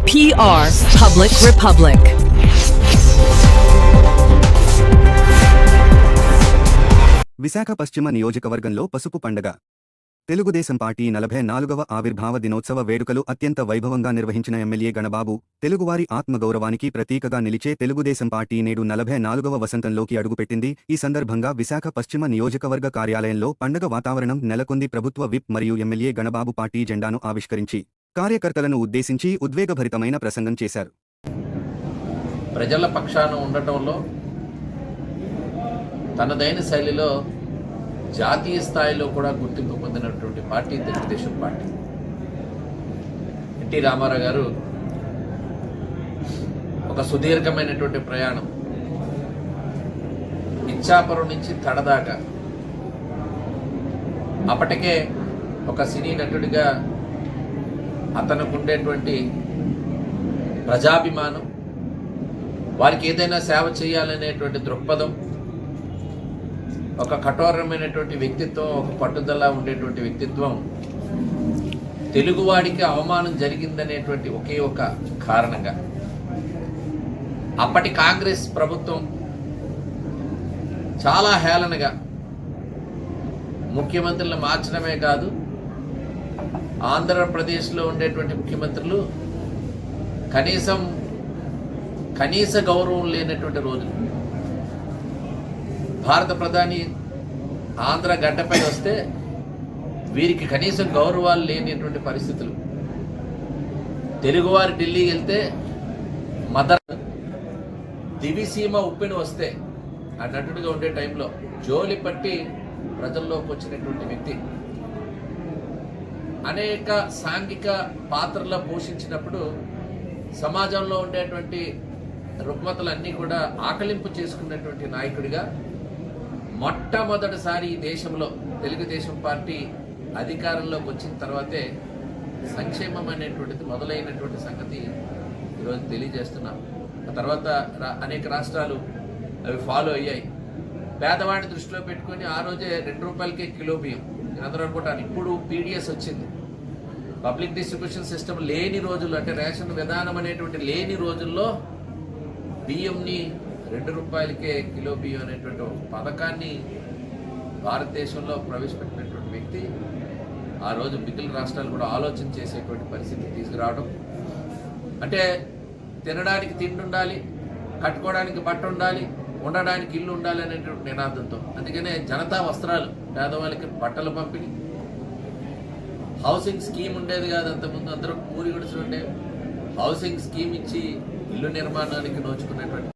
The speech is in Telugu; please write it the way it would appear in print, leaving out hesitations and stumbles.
PR Public Republic. విశాఖ పశ్చిమ నియోజకవర్గంలో పసుపు పండగ. తెలుగుదేశం పార్టీ 44వ ఆవిర్భావ దినోత్సవ వేడుకలు అత్యంత వైభవంగా నిర్వహించిన ఎమ్మెల్యే గణబాబు, తెలుగువారి ఆత్మగౌరవానికి ప్రతీకగా నిలిచే తెలుగుదేశం పార్టీ నేడు 44వ వసంతంలోకి అడుగుపెట్టింది. ఈ సందర్భంగా విశాఖ పశ్చిమ నియోజకవర్గ కార్యాలయంలో పండగ వాతావరణం నెలకొంది. ప్రభుత్వ విప్ మరియు ఎమ్మెల్యే గణబాబు పార్టీ జెండాను ఆవిష్కరించి కార్యకర్తలను ఉద్దేశించి ఉద్వేగభరితమైన ప్రసంగం చేశారు. ప్రజల పక్షాన ఉండటంలో తనదైన శైలిలో జాతీయ స్థాయిలో కూడా గుర్తింపు పొందినటువంటి పార్టీ తెలుగుదేశం పార్టీ. ఎన్టీ రామారావు గారు ఒక సుదీర్ఘమైనటువంటి ప్రయాణం, ఇచ్చాపురం నుంచి తడదాకా, అప్పటికే ఒక సినీ నటుడిగా అతనికి ఉండేటువంటి ప్రజాభిమానం, వారికి ఏదైనా సేవ చేయాలనేటువంటి దృక్పథం, ఒక కఠోరమైనటువంటి వ్యక్తిత్వం, ఒక పట్టుదల ఉండేటువంటి వ్యక్తిత్వం, తెలుగువాడికి అవమానం జరిగిందనేటువంటి ఒకే ఒక కారణంగా అప్పటి కాంగ్రెస్ ప్రభుత్వం చాలా హేళనగా ముఖ్యమంత్రులను మార్చడమే కాదు, ఆంధ్రప్రదేశ్లో ఉండేటువంటి ముఖ్యమంత్రులు కనీస గౌరవం లేనటువంటి రోజులు. భారత ప్రధాని ఆంధ్ర గడ్డపై వస్తే వీరికి కనీసం గౌరవాలు లేనటువంటి పరిస్థితులు. తెలుగువారు ఢిల్లీ వెళ్తే మదర్ దివిసీమ ఉప్పెన వస్తే ఆ నటుడిగా ఉండే టైంలో జోలి పట్టి ప్రజల్లోకి వచ్చినటువంటి వ్యక్తి. అనేక సాంఘిక పాత్రలో పోషించినప్పుడు సమాజంలో ఉండేటువంటి రుగ్మతలన్నీ కూడా ఆకలింపు చేసుకున్నటువంటి నాయకుడిగా మొట్టమొదటిసారి ఈ దేశంలో తెలుగుదేశం పార్టీ అధికారంలోకి వచ్చిన తర్వాతే సంక్షేమం అనేటువంటిది మొదలైనటువంటి సంగతి ఈరోజు తెలియజేస్తున్నాం. ఆ తర్వాత అనేక రాష్ట్రాలు అవి ఫాలో అయ్యాయి. పేదవాడిని దృష్టిలో పెట్టుకొని ఆ రోజే 2 రూపాయలకే కిలో బియ్యం. నేను అందరూ అనుకుంటాను, ఇప్పుడు పీడిఎస్ వచ్చింది. పబ్లిక్ డిస్ట్రిబ్యూషన్ సిస్టమ్ లేని రోజుల్లో, అంటే రేషన్ విధానం అనేటువంటి లేని రోజుల్లో బియ్యంని 2 రూపాయలకే కిలో బియ్యం అనేటువంటి పథకాన్ని భారతదేశంలో ప్రవేశపెట్టినటువంటి వ్యక్తి. ఆ రోజు మిగిలిన రాష్ట్రాలు కూడా ఆలోచన చేసేటువంటి పరిస్థితి తీసుకురావడం. అంటే తినడానికి తిండి ఉండాలి, కట్టుకోవడానికి బట్ట ఉండాలి, ఉండడానికి ఇల్లు ఉండాలి అనేటువంటి నినాదంతో, అందుకనే జనతా వస్త్రాలు, పేదవాళ్ళకి బట్టలు పంపిణీ, హౌసింగ్ స్కీమ్ ఉండేది కాదు అంతకుముందు, అందరూ పూరి గుడిసెలు ఉండేవి. హౌసింగ్ స్కీమ్ ఇచ్చి ఇల్లు నిర్మాణానికి నోచుకునేటువంటి